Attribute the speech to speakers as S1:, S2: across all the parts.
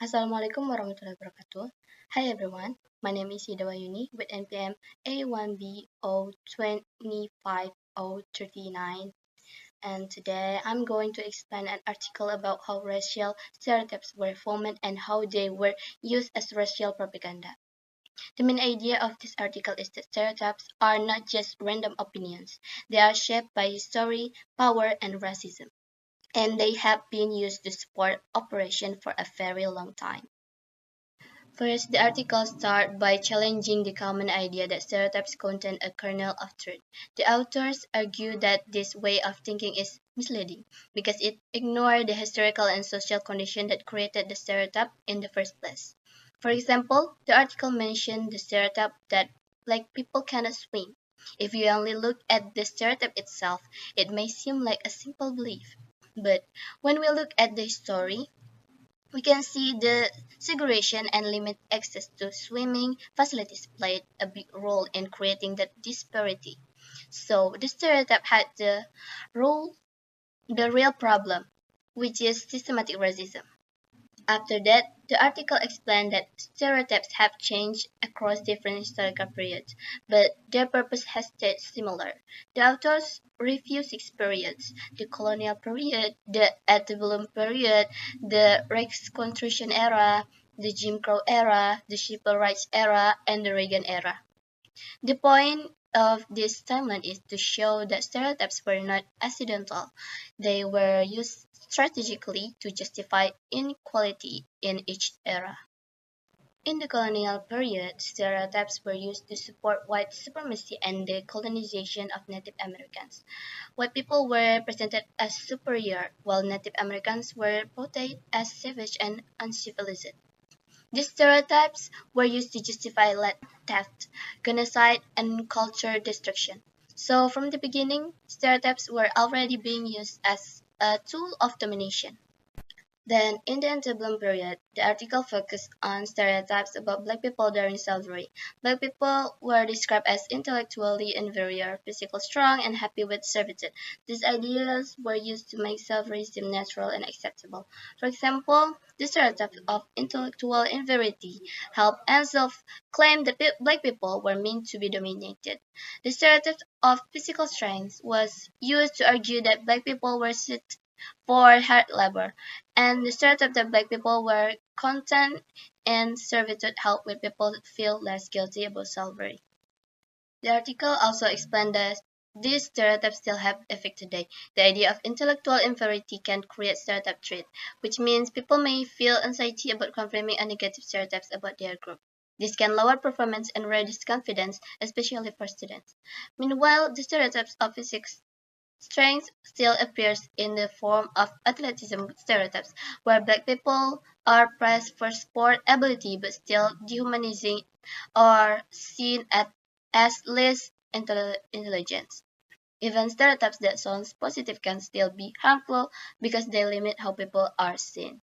S1: Assalamualaikum warahmatullahi wabarakatuh. Hi everyone, my name is Indah Damayanti with NPM A1B025O39, and today I'm going to explain an article about how racial stereotypes were formed and how they were used as racial propaganda. The main idea of this article is that stereotypes are not just random opinions, they are shaped by history, power, and racism, and they have been used to support oppression for a very long time. First, the article starts by challenging the common idea that stereotypes contain a kernel of truth. The authors argue that this way of thinking is misleading because it ignores the historical and social condition that created the stereotype in the first place. For example, the article mentioned the stereotype that black people cannot swim. If you only look at the stereotype itself, it may seem like a simple belief. But when we look at the story, we can see the segregation and limited access to swimming facilities played a big role in creating that disparity. So the stereotype had the real problem, which is systematic racism. After that, the article explained that stereotypes have changed across different historical periods, but their purpose has stayed similar. The authors review six periods: the colonial period, the antebellum period, the Reconstruction era, the Jim Crow era, the civil rights era, and the Reagan era. The point of this timeline is to show that stereotypes were not accidental. They were used strategically to justify inequality in each era. In the colonial period, stereotypes were used to support white supremacy and the colonization of Native Americans. White people were presented as superior, while Native Americans were portrayed as savage and uncivilized. These stereotypes were used to justify land theft, genocide, and culture destruction. So, from the beginning, stereotypes were already being used as a tool of domination. Then, in the antebellum period, the article focused on stereotypes about black people during slavery. Black people were described as intellectually inferior, physically strong, and happy with servitude. These ideas were used to make slavery seem natural and acceptable. For example, the stereotype of intellectual inferiority helped Ansel claim that black people were meant to be dominated. The stereotype of physical strength was used to argue that black people were suited for hard labor, and the stereotype that black people were content in servitude helped with people feel less guilty about slavery. The article also explained that these stereotypes still have effect today. The idea of intellectual inferiority can create stereotype trait, which means people may feel anxiety about confirming a negative stereotypes about their group. This can lower performance and reduce confidence, especially for students. Meanwhile, the stereotypes of physics strength still appears in the form of athleticism stereotypes, where black people are praised for sport ability but still dehumanizing or seen as less intelligent. Even stereotypes that sound positive can still be harmful because they limit how people are seen.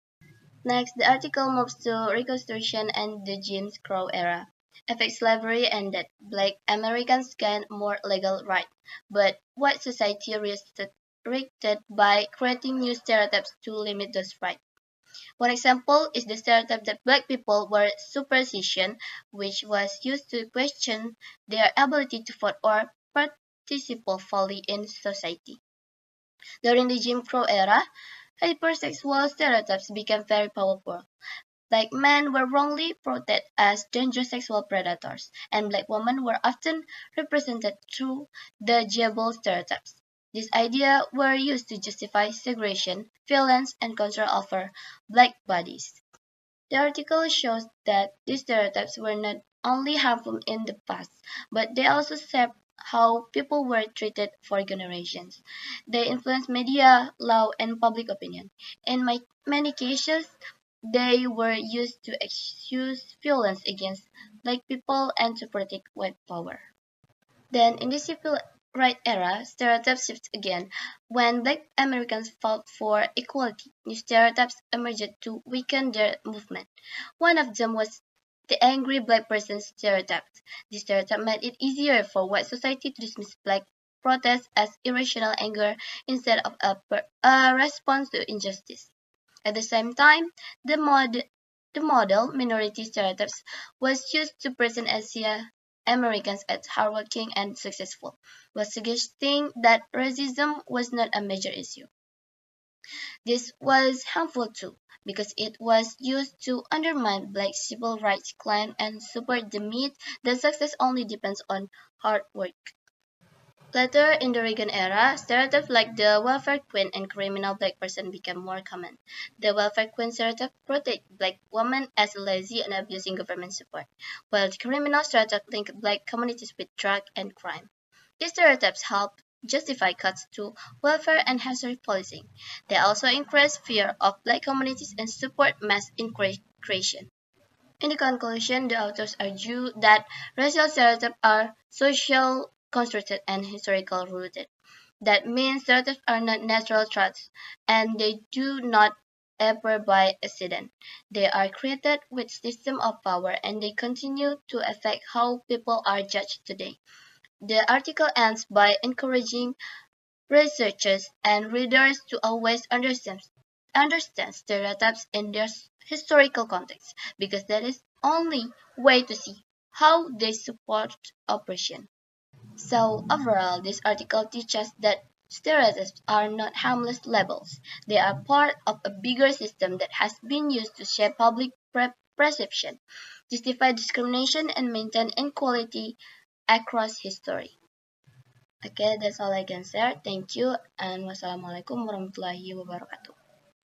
S1: Next, the article moves to Reconstruction and the Jim Crow era. Affects slavery and that black Americans gained more legal rights, but white society reacted by creating new stereotypes to limit those rights. One example is the stereotype that black people were superstition, which was used to question their ability to vote or participate fully in society. During the Jim Crow era, hypersexual stereotypes became very powerful. Black men were wrongly portrayed as dangerous sexual predators, and black women were often represented through the Jebel stereotypes. These ideas were used to justify segregation, violence, and control over black bodies. The article shows that these stereotypes were not only harmful in the past, but they also shaped how people were treated for generations. They influenced media, law, and public opinion. In many cases, they were used to excuse violence against black people and to protect white power. Then, in the civil rights era, stereotypes shift again. When black Americans fought for equality, new stereotypes emerged to weaken their movement. One of them was the angry black person stereotype. This stereotype made it easier for white society to dismiss black protests as irrational anger instead of a response to injustice. At the same time, the The model, minority stereotypes, was used to present Asia Americans as hardworking and successful, while suggesting that racism was not a major issue. This was harmful too, because it was used to undermine black civil rights claims and support the myth that success only depends on hard work. Later, in the Reagan era, stereotypes like the welfare queen and criminal black person became more common. The welfare queen stereotype portrayed black women as lazy and abusing government support, while the criminal stereotype linked black communities with drug and crime. These stereotypes help justify cuts to welfare and hazard policing. They also increase fear of black communities and support mass incarceration. In the conclusion, the authors argue that racial stereotypes are social constructed and historical rooted. That means stereotypes are not natural traits, and they do not appear by accident. They are created with system of power, and they continue to affect how people are judged today. The article ends by encouraging researchers and readers to always understand stereotypes in their historical context, because that is only way to see how they support oppression. So overall, this article teaches that stereotypes are not harmless labels. They are part of a bigger system that has been used to shape public perception, justify discrimination, and maintain inequality across history. Okay, that's all I can share. Thank you, and wassalamualaikum warahmatullahi wabarakatuh.